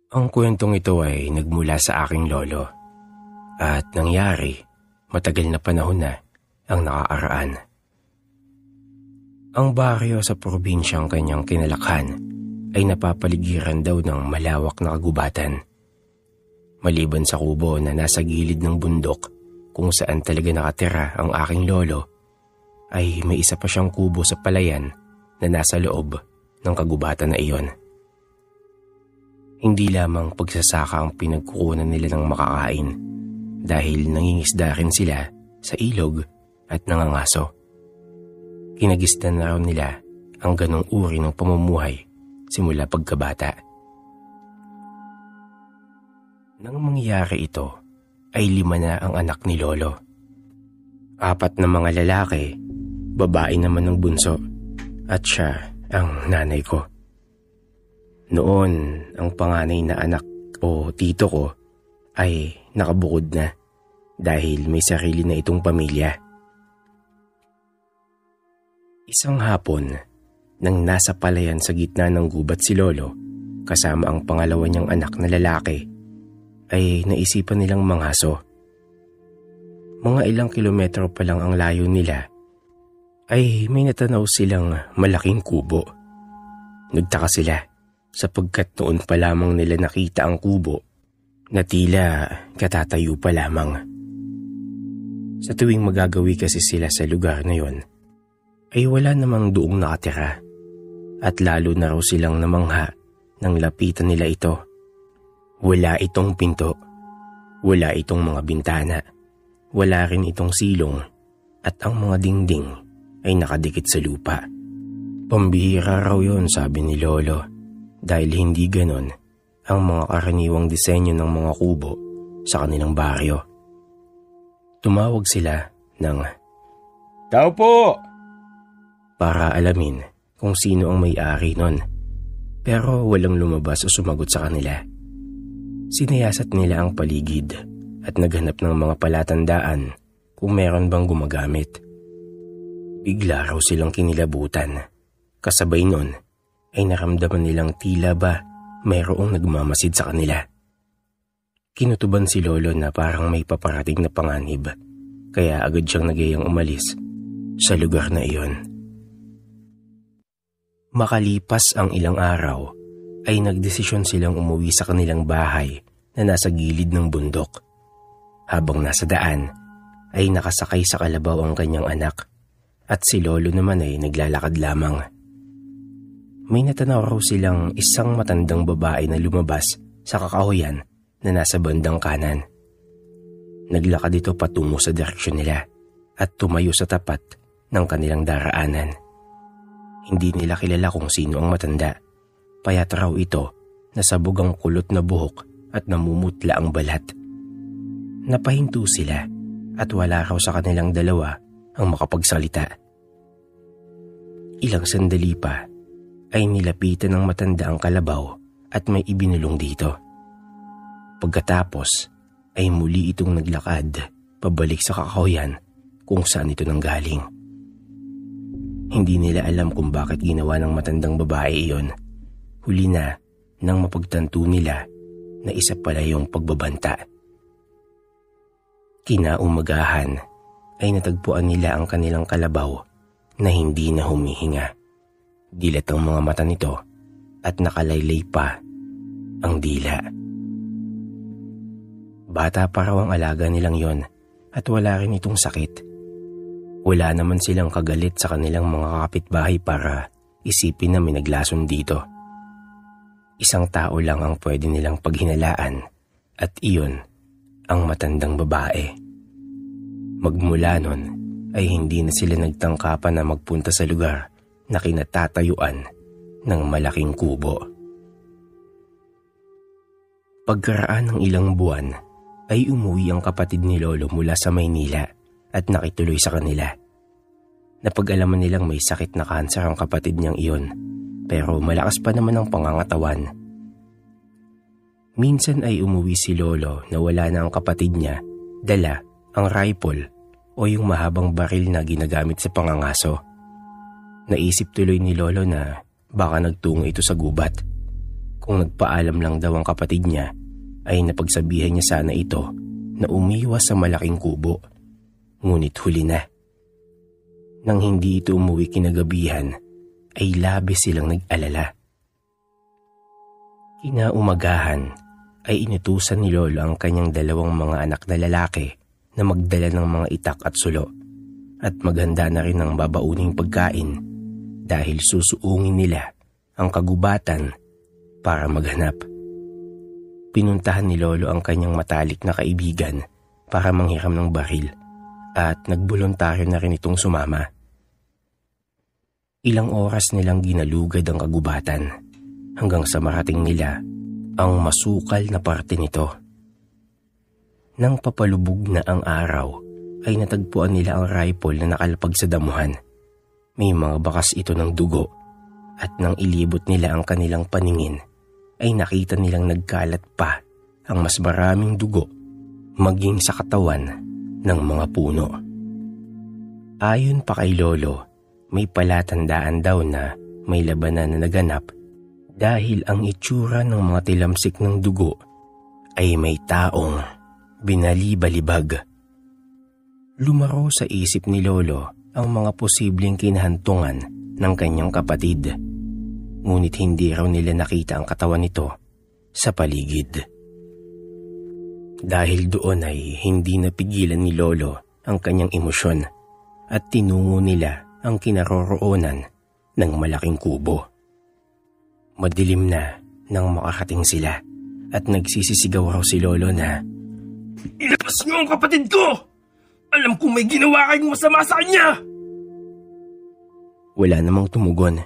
Ang kwentong ito ay nagmula sa aking lolo at nangyari matagal na panahon na ang nakaaraan. Ang baryo sa probinsyang kanyang kinalakhan ay napapaligiran daw ng malawak na kagubatan. Maliban sa kubo na nasa gilid ng bundok kung saan talaga nakatira ang aking lolo, ay may isa pa siyang kubo sa palayan na nasa loob ng kagubatan na iyon. Hindi lamang pagsasaka ang pinagkukunan nila ng makakain dahil nangingisda rin sila sa ilog at nangangaso. Kinagistan na raw nila ang ganong uri ng pamumuhay simula pagkabata. Nang mangyari ito, ay 5 na ang anak ni lolo. 4 na mga lalaki, babae naman ng bunso, at siya ang nanay ko. Noon, ang panganay na anak o tito ko ay nakabukod na dahil may sarili na itong pamilya. Isang hapon, nang nasa palayan sa gitna ng gubat si lolo kasama ang pangalawa niyang anak na lalaki, ay naisipan nilang manghaso. Mga ilang kilometro pa lang ang layo nila, ay may natanaw silang malaking kubo. Nagtaka sila sapagkat noon pa lamang nila nakita ang kubo na tila katatayo pa lamang. Sa tuwing magagawi kasi sila sa lugar na yon, ay wala namang doong nakatira at lalo na raw silang namangha nang lapitan nila ito. Wala itong pinto, wala itong mga bintana, wala rin itong silong at ang mga dingding ay nakadikit sa lupa. Pambihira raw yon, sabi ni lolo, dahil hindi ganon ang mga karaniwang disenyo ng mga kubo sa kanilang baryo. Tumawag sila ng "Tao po!" para alamin kung sino ang may-ari nun, pero walang lumabas o sumagot sa kanila. Sinayasat nila ang paligid at naghanap ng mga palatandaan kung meron bang gumagamit. Bigla raw silang kinilabutan. Kasabay nun ay naramdaman nilang tila ba mayroong nagmamasid sa kanila. Kinutuban si lolo na parang may paparating na panganib, kaya agad siyang nagayang umalis sa lugar na iyon. Makalipas ang ilang araw, ay nagdesisyon silang umuwi sa kanilang bahay na nasa gilid ng bundok. Habang nasa daan, ay nakasakay sa kalabaw ang kanyang anak at si lolo naman ay naglalakad lamang. May natanaw raw silang isang matandang babae na lumabas sa kakahuyan na nasa bandang kanan. Naglakad ito patungo sa direksyon nila at tumayo sa tapat ng kanilang daraanan. Hindi nila kilala kung sino ang matanda, payat raw ito na sabog ang kulot na buhok at namumutla ang balat. Napahinto sila at wala raw sa kanilang dalawa ang makapagsalita. Ilang sandali pa ay nilapitan ng matanda ang kalabaw at may ibinulong dito. Pagkatapos ay muli itong naglakad pabalik sa kakahuyan kung saan ito nanggaling. Hindi nila alam kung bakit ginawa ng matandang babae iyon. Huli na nang mapagtanto nila na isa pala yung pagbabanta. Kinaumagahan ay natagpuan nila ang kanilang kalabaw na hindi na humihinga. Dilat ang mga mata nito at nakalaylay pa ang dila. Bata pa raw ang alaga nilang yon at wala rin itong sakit. Wala naman silang kagalit sa kanilang mga kapitbahay para isipin na may naglason dito. Isang tao lang ang pwede nilang paghinalaan at iyon ang matandang babae. Magmula nun ay hindi na sila nagtangkapan na magpunta sa lugar na kinatatayuan ng malaking kubo. Pagkaraan ng ilang buwan ay umuwi ang kapatid ni lolo mula sa Maynila at nakituloy sa kanila. Napag-alaman nilang may sakit na kanser ang kapatid niyang iyon, pero malakas pa naman ang pangangatawan. Minsan ay umuwi si lolo na wala na ang kapatid niya, dala ang rifle o yung mahabang baril na ginagamit sa pangangaso. Naisip tuloy ni lolo na baka nagtungo ito sa gubat. Kung nagpaalam lang daw ang kapatid niya, ay napagsabihan niya sana ito na umiwas sa malaking kubo. Ngunit huli na. Nang hindi ito umuwi kinagabihan, ay labis silang nag-alala. Kinaumagahan ay inutusan ni Lolo ang kanyang dalawang mga anak na lalaki na magdala ng mga itak at sulo at maghanda na rin ng babauning pagkain dahil susuungin nila ang kagubatan para maghanap. Pinuntahan ni Lolo ang kanyang matalik na kaibigan para manghiram ng baril at nagboluntaryo na rin itong sumama. Ilang oras nilang ginalugad ang kagubatan hanggang sa marating nila ang masukal na parte nito. Nang papalubog na ang araw, ay natagpuan nila ang rifle na nakalapag sa damuhan. May mga bakas ito ng dugo at nang ilibot nila ang kanilang paningin, ay nakita nilang nagkalat pa ang mas maraming dugo maging sa katawan ng mga puno. Ayon pa kay Lolo, may palatandaan daw na may labanan na naganap dahil ang itsura ng mga tilamsik ng dugo ay may taong binalibalibag. Lumaro sa isip ni Lolo ang mga posibleng kinahantungan ng kanyang kapatid. Ngunit hindi raw nila nakita ang katawan nito sa paligid. Dahil doon ay hindi napigilan ni Lolo ang kanyang emosyon at tinungo nila ang kinaroroonan ng malaking kubo. Madilim na nang makarating sila at nagsisisigaw raw si Lolo na, "Ilabas niyo ang kapatid ko! Alam kong may ginawa kayong masama sa kanya!" Wala namang tumugon,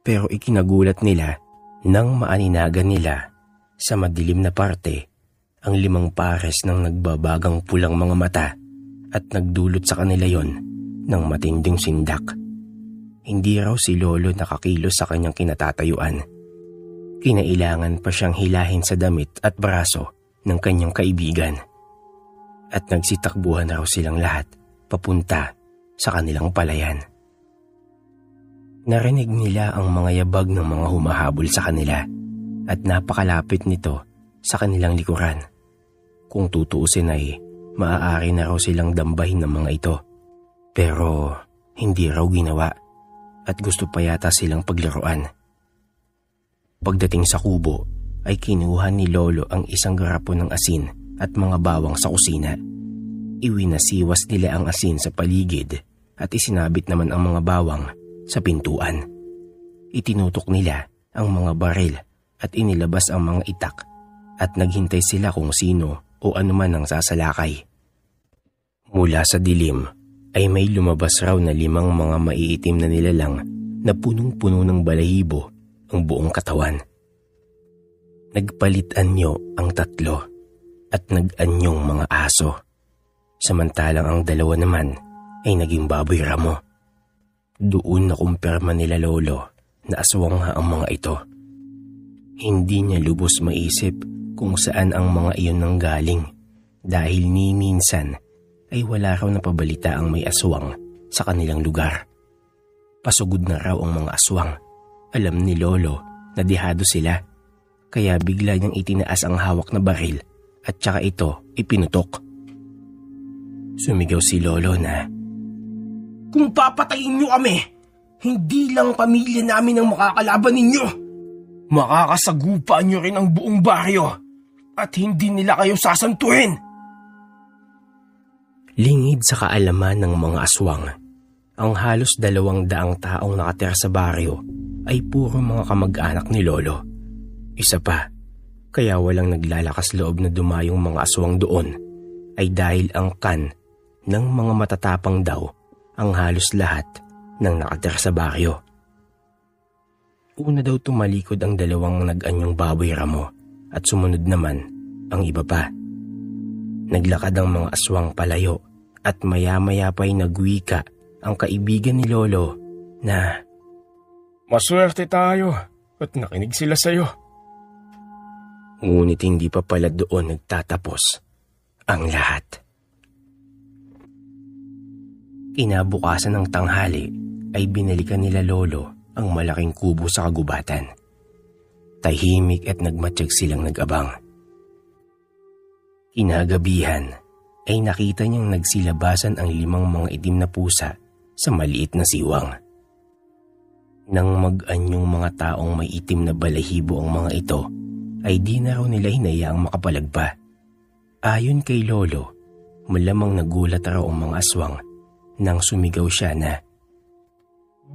pero ikinagulat nila nang maaninagan nila sa madilim na parte ang 5 pares ng nagbabagang pulang mga mata at nagdulot sa kanila yon ng matinding sindak. Hindi raw si Lolo nakakilos sa kanyang kinatatayuan. Kinailangan pa siyang hilahin sa damit at braso ng kanyang kaibigan. At nagsitakbuhan raw silang lahat papunta sa kanilang palayan. Narinig nila ang mga yabag ng mga humahabol sa kanila at napakalapit nito sa kanilang likuran. Kung tutuusin ay maaari na raw silang dambahin ng mga ito. Pero hindi raw ginawa at gusto pa yata silang paglaruan. Pagdating sa kubo ay kinuha ni Lolo ang isang garapon ng asin at mga bawang sa kusina. Iwinasiwas nila ang asin sa paligid at isinabit naman ang mga bawang sa pintuan. Itinutok nila ang mga baril at inilabas ang mga itak at naghintay sila kung sino o anuman ang sasalakay. Mula sa dilim ay may lumabas raw na 5 mga maiitim na nilalang na punong-puno ng balahibo ang buong katawan. Nagpalit-anyo ang 3 at nag-anyong mga aso, samantalang ang 2 naman ay naging baboy ramo. Doon nakumpirma nila Lolo na aswang nga ang mga ito. Hindi niya lubos maisip kung saan ang mga iyon nanggaling dahil ni minsan ay wala raw napabalita ang may aswang sa kanilang lugar. Pasugod na raw ang mga aswang. Alam ni Lolo na dihado sila, kaya bigla niyang itinaas ang hawak na baril at saka ito ipinutok. Sumigaw si Lolo na, "Kung papatayin niyo kami, hindi lang pamilya namin ang makakalaban ninyo. Makakasagupa niyo rin ang buong baryo at hindi nila kayo sasantuhin." Lingid sa kaalaman ng mga aswang, ang halos 200 taong nakatira sa baryo ay puro mga kamag-anak ni Lolo. Isa pa, kaya walang naglalakas loob na dumayong mga aswang doon ay dahil ang kan ng mga matatapang daw ang halos lahat ng nakatira sa baryo. Una daw tumalikod ang 2 nag-anyong baboy ramo at sumunod naman ang iba pa. Naglakad ang mga aswang palayo at maya-maya pa'y nagwika ang kaibigan ni Lolo na, "Maswerte tayo at nakinig sila sa'yo." Ngunit hindi pa pala doon nagtatapos ang lahat. Kinabukasan ng tanghali ay binalikan nila Lolo ang malaking kubo sa kagubatan. Tahimik at nagmatsyag silang nag-abang. Kinagabihan ay nakita niyang nagsilabasan ang 5 mga itim na pusa sa maliit na siwang. Nang mag-anyong mga taong may itim na balahibo ang mga ito, ay di na raw nila hinayaang makapalag pa. Ayon kay Lolo, malamang nagulat raw ang mga aswang nang sumigaw siya na,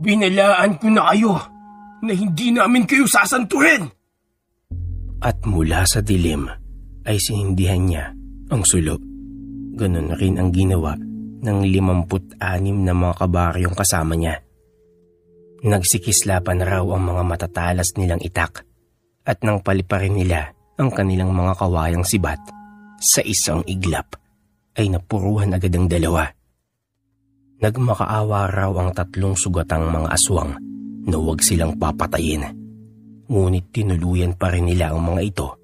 "Binalaan ko na kayo na hindi namin kayo sasantuhin!" At mula sa dilim ay sinindihan niya ang sulo. Ganon rin ang ginawa ng 56 na mga kabaryong kasama niya. Nagsikislapan raw ang mga matatalas nilang itak at nang paliparin nila ang kanilang mga kawayang sibat sa isang iglap ay napuruhan agad ang 2. Nagmakaawa raw ang 3 sugatang mga aswang na huwag silang papatayin. Ngunit tinuluyan pa rin nila ang mga ito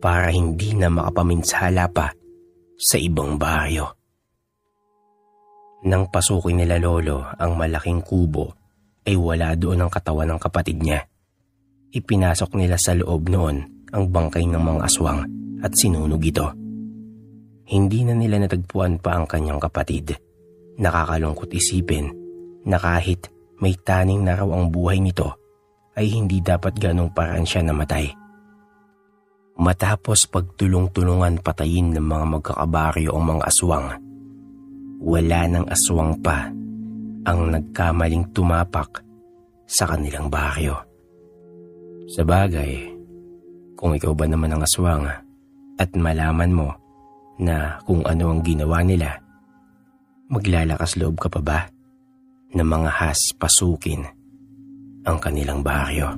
para hindi na makapaminsala pa sa ibang baryo. Nang pasukin nila Lolo ang malaking kubo ay wala doon ang katawan ng kapatid niya. Ipinasok nila sa loob noon ang bangkay ng mga aswang at sinunog ito. Hindi na nila natagpuan pa ang kanyang kapatid. Nakakalungkot isipin na kahit may taning na raw ang buhay nito ay hindi dapat ganong paraan siya namatay. Matapos pagtulong-tulungan patayin ng mga magkakabaryo ang mga aswang, wala ng aswang pa ang nagkamaling tumapak sa kanilang baryo. Sabagay, kung ikaw ba naman ang aswang at malaman mo na kung ano ang ginawa nila, maglalakas loob ka pa ba na mga pasukin ang kanilang baryo?